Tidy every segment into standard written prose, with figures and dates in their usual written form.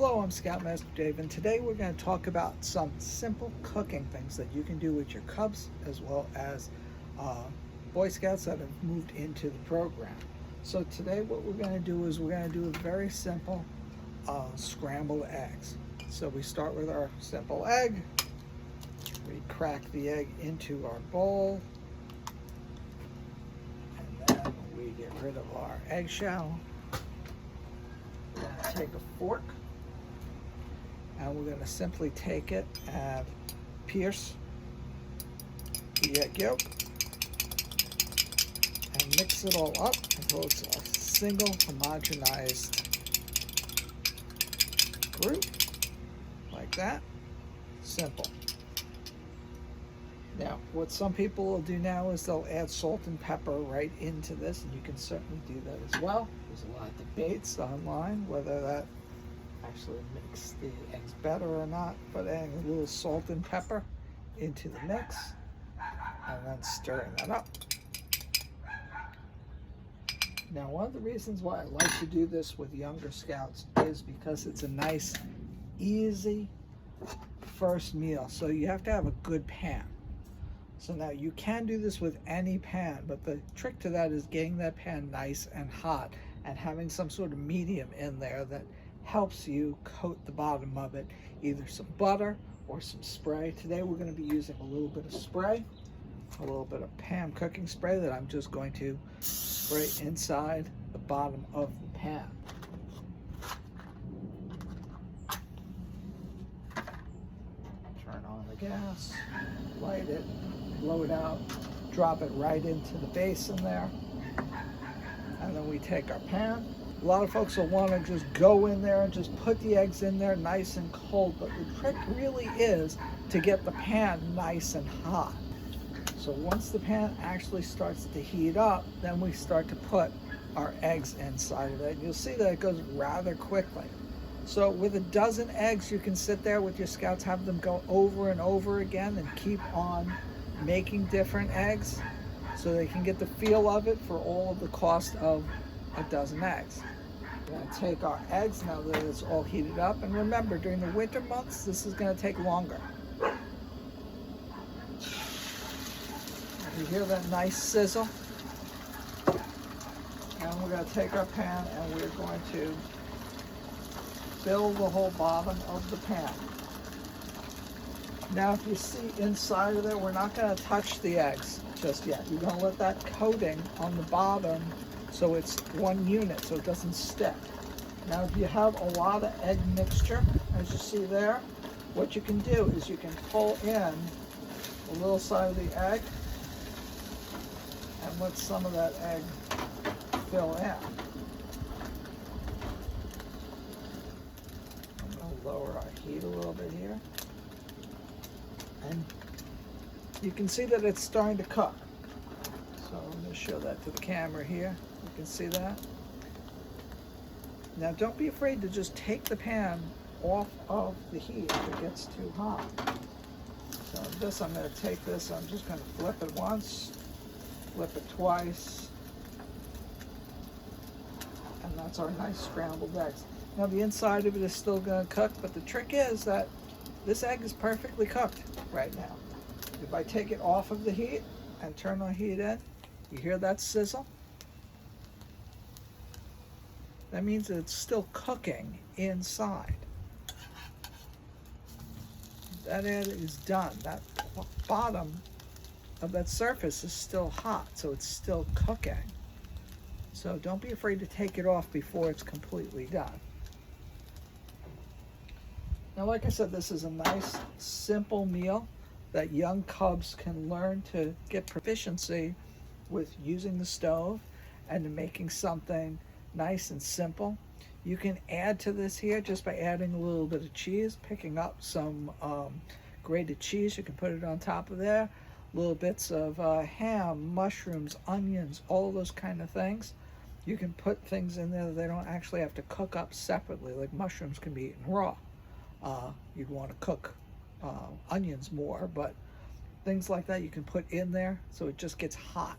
Hello, I'm Scoutmaster Dave, and today we're going to talk about some simple cooking things that you can do with your Cubs as well as Boy Scouts that have moved into the program. So today what we're going to do is we're going to do a very simple scrambled eggs. So we start with our simple egg. We crack the egg into our bowl, and then we get rid of our eggshell. We're going to take a fork, and we're going to simply take it and pierce the egg yolk and mix it all up until it's a single homogenized group, like that. Simple. Now, what some people will do now is they'll add salt and pepper right into this, and you can certainly do that as well. There's a lot of debates online whether that actually makes the eggs better or not, but adding a little salt and pepper into the mix and then stirring that up. Now, one of the reasons why I like to do this with younger Scouts is because it's a nice, easy first meal. So you have to have a good pan. So now you can do this with any pan, but the trick to that is getting that pan nice and hot and having some sort of medium in there that helps you coat the bottom of it, either some butter or some spray. Today we're going to be using a little bit of spray, a little bit of pan cooking spray that I'm just going to spray inside the bottom of the pan. Turn on the gas, light it, blow it out, drop it right into the basin there, and then we take our pan. A lot of folks will want to just go in there and just put the eggs in there nice and cold, but the trick really is to get the pan nice and hot. So once the pan actually starts to heat up, then we start to put our eggs inside of it. You'll see that it goes rather quickly. So with a dozen eggs, you can sit there with your Scouts, have them go over and over again and keep on making different eggs so they can get the feel of it for all of the cost of a dozen eggs. We're going to take our eggs now that it's all heated up, and remember, during the winter months this is going to take longer. You hear that nice sizzle? And we're going to take our pan and we're going to fill the whole bottom of the pan. Now if you see inside of there, we're not going to touch the eggs just yet. You're going to let that coating on the bottom so it's one unit, so it doesn't stick. Now if you have a lot of egg mixture, as you see there, what you can do is you can pull in a little side of the egg and let some of that egg fill in. I'm going to lower our heat a little bit here. And you can see that it's starting to cook. So I'm going to show that to the camera here. You can see that. Now don't be afraid to just take the pan off of the heat if it gets too hot. So this, I'm going to take this, I'm just going to flip it once, flip it twice, and that's our nice scrambled eggs. Now the inside of it is still going to cook, but the trick is that this egg is perfectly cooked right now. If I take it off of the heat and turn the heat in, you hear that sizzle? That means that it's still cooking inside. That egg is done. That bottom of that surface is still hot, so it's still cooking. So don't be afraid to take it off before it's completely done. Now, like I said, this is a nice, simple meal that young Cubs can learn to get proficiency with using the stove and making something nice and simple. You can add to this here just by adding a little bit of cheese, picking up some grated cheese. You can put it on top of there. Little bits of ham, mushrooms, onions, all those kind of things. You can put things in there that they don't actually have to cook up separately, like mushrooms can be eaten raw. You'd want to cook onions more, but things like that you can put in there so it just gets hot,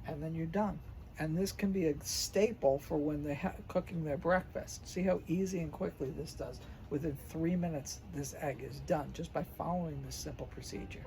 and then you're done. And this can be a staple for when they're cooking their breakfast. See how easy and quickly this does. Within 3 minutes, this egg is done just by following this simple procedure.